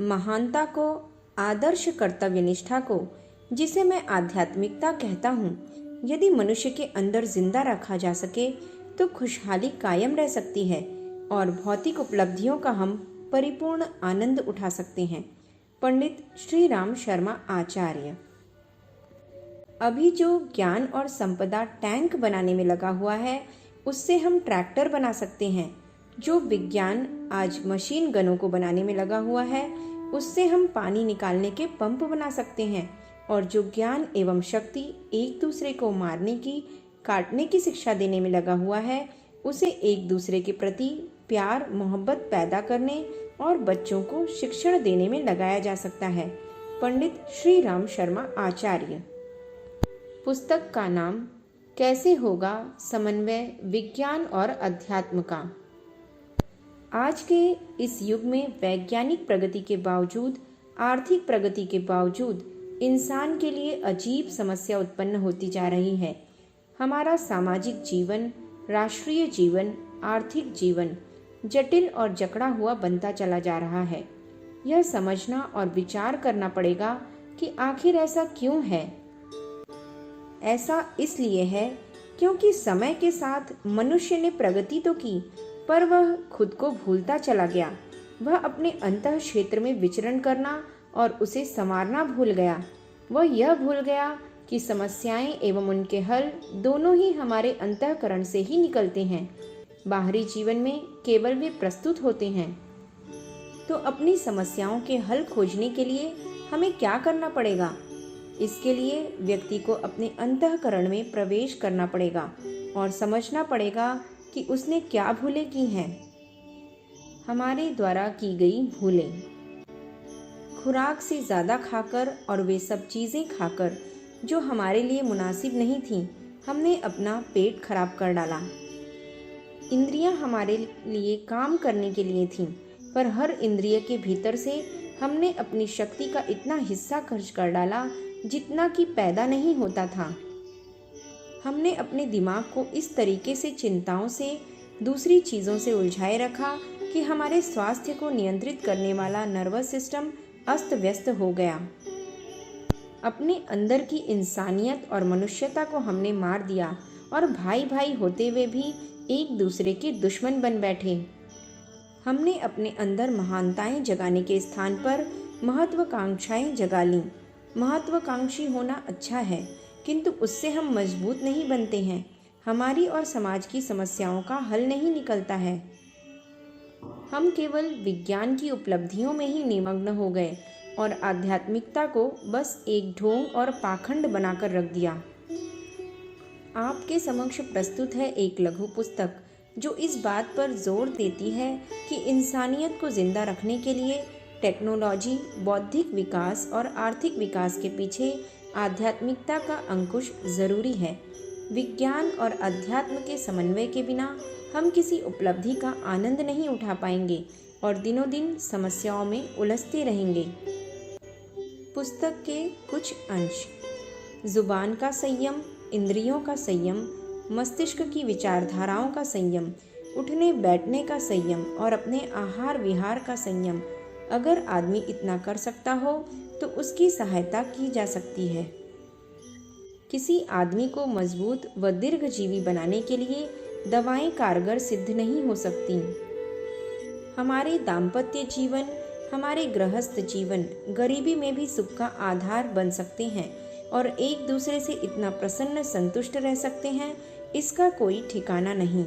महानता को, आदर्श कर्तव्य निष्ठा को, जिसे मैं आध्यात्मिकता कहता हूँ, यदि मनुष्य के अंदर जिंदा रखा जा सके तो खुशहाली कायम रह सकती है और भौतिक उपलब्धियों का हम परिपूर्ण आनंद उठा सकते हैं। पंडित श्री राम शर्मा आचार्य। अभी जो ज्ञान और संपदा टैंक बनाने में लगा हुआ है, उससे हम ट्रैक्टर बना सकते हैं। जो विज्ञान आज मशीन गनों को बनाने में लगा हुआ है, उससे हम पानी निकालने के पंप बना सकते हैं। और जो ज्ञान एवं शक्ति एक दूसरे को मारने की, काटने की शिक्षा देने में लगा हुआ है, उसे एक दूसरे के प्रति प्यार मोहब्बत पैदा करने और बच्चों को शिक्षण देने में लगाया जा सकता है। पंडित श्री राम शर्मा आचार्य। पुस्तक का नाम कैसे होगा समन्वय विज्ञान और अध्यात्म का। आज के इस युग में वैज्ञानिक प्रगति के बावजूद, आर्थिक प्रगति के बावजूद इंसान के लिए अजीब समस्या उत्पन्न होती जा रही है। हमारा सामाजिक जीवन, राष्ट्रीय जीवन, आर्थिक जीवन जटिल और जकड़ा हुआ बनता चला जा रहा है। यह समझना और विचार करना पड़ेगा कि आखिर ऐसा क्यों है। ऐसा इसलिए है क्योंकि समय के साथ मनुष्य ने प्रगति तो की, पर वह खुद को भूलता चला गया। वह अपने अंतः क्षेत्र में विचरण करना और उसे संवारना भूल गया। वह यह भूल गया कि समस्याएं एवं उनके हल दोनों ही हमारे अंतःकरण से ही निकलते हैं। बाहरी जीवन में केवल वे प्रस्तुत होते हैं। तो अपनी समस्याओं के हल खोजने के लिए हमें क्या करना पड़ेगा? इसके लिए व्यक्ति को अपने अंतःकरण में प्रवेश करना पड़ेगा और समझना पड़ेगा कि उसने क्या भूलें की हैं। हमारे द्वारा की गई भूलें। खुराक से ज़्यादा खाकर और वे सब चीज़ें खाकर जो हमारे लिए मुनासिब नहीं थीं, हमने अपना पेट खराब कर डाला। इंद्रियां हमारे लिए काम करने के लिए थीं, पर हर इंद्रिय के भीतर से हमने अपनी शक्ति का इतना हिस्सा खर्च कर डाला जितना कि पैदा नहीं होता था। हमने अपने दिमाग को इस तरीके से चिंताओं से, दूसरी चीज़ों से उलझाए रखा कि हमारे स्वास्थ्य को नियंत्रित करने वाला नर्वस सिस्टम अस्त व्यस्त हो गया। अपने अंदर की इंसानियत और मनुष्यता को हमने मार दिया और भाई भाई होते हुए भी एक दूसरे के दुश्मन बन बैठे। हमने अपने अंदर महानताएं जगाने के स्थान पर महत्वाकांक्षाएं जगा लीं। महत्वाकांक्षी होना अच्छा है, किंतु उससे हम मजबूत नहीं बनते हैं। हमारी और समाज की समस्याओं का हल नहीं निकलता है। हम केवल विज्ञान की उपलब्धियों में ही निमग्न हो गए और आध्यात्मिकता को बस एक ढोंग और पाखंड बनाकर रख दिया। आपके समक्ष प्रस्तुत है एक लघु पुस्तक जो इस बात पर जोर देती है कि इंसानियत को जिंदा रखने के लिए टेक्नोलॉजी, बौद्धिक विकास और आर्थिक विकास के पीछे आध्यात्मिकता का अंकुश जरूरी है। विज्ञान और अध्यात्म के समन्वय के बिना हम किसी उपलब्धि का आनंद नहीं उठा पाएंगे और दिनों दिन समस्याओं में उलझते रहेंगे। पुस्तक के कुछ अंश। जुबान का संयम, इंद्रियों का संयम, मस्तिष्क की विचारधाराओं का संयम, उठने बैठने का संयम और अपने आहार विहार का संयम। अगर आदमी इतना कर सकता हो तो उसकी सहायता की जा सकती है। किसी आदमी को मजबूत व दीर्घजीवी बनाने के लिए दवाएं कारगर सिद्ध नहीं हो सकती। हमारे दाम्पत्य जीवन, हमारे गृहस्थ जीवन गरीबी में भी सुख का आधार बन सकते हैं और एक दूसरे से इतना प्रसन्न संतुष्ट रह सकते हैं, इसका कोई ठिकाना नहीं।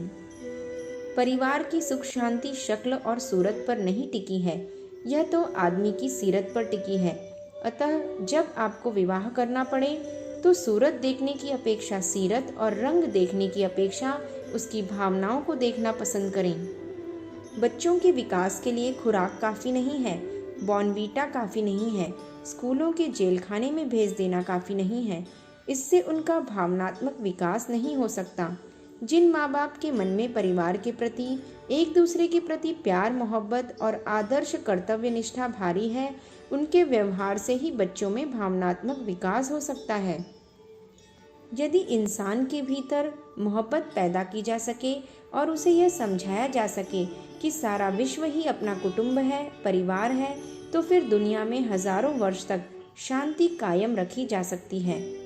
परिवार की सुख शांति शक्ल और सूरत पर नहीं टिकी है, यह तो आदमी की सीरत पर टिकी है। अतः जब आपको विवाह करना पड़े तो सूरत देखने की अपेक्षा सीरत और रंग देखने की अपेक्षा उसकी भावनाओं को देखना पसंद करें। बच्चों के विकास के लिए खुराक काफ़ी नहीं है, बॉर्नवीटा काफ़ी नहीं है, स्कूलों के जेलखाने में भेज देना काफ़ी नहीं है। इससे उनका भावनात्मक विकास नहीं हो सकता। जिन माँ बाप के मन में परिवार के प्रति, एक दूसरे के प्रति प्यार मोहब्बत और आदर्श कर्तव्य निष्ठा भारी है, उनके व्यवहार से ही बच्चों में भावनात्मक विकास हो सकता है। यदि इंसान के भीतर मोहब्बत पैदा की जा सके और उसे यह समझाया जा सके कि सारा विश्व ही अपना कुटुंब है, परिवार है, तो फिर दुनिया में हजारों वर्ष तक शांति कायम रखी जा सकती है।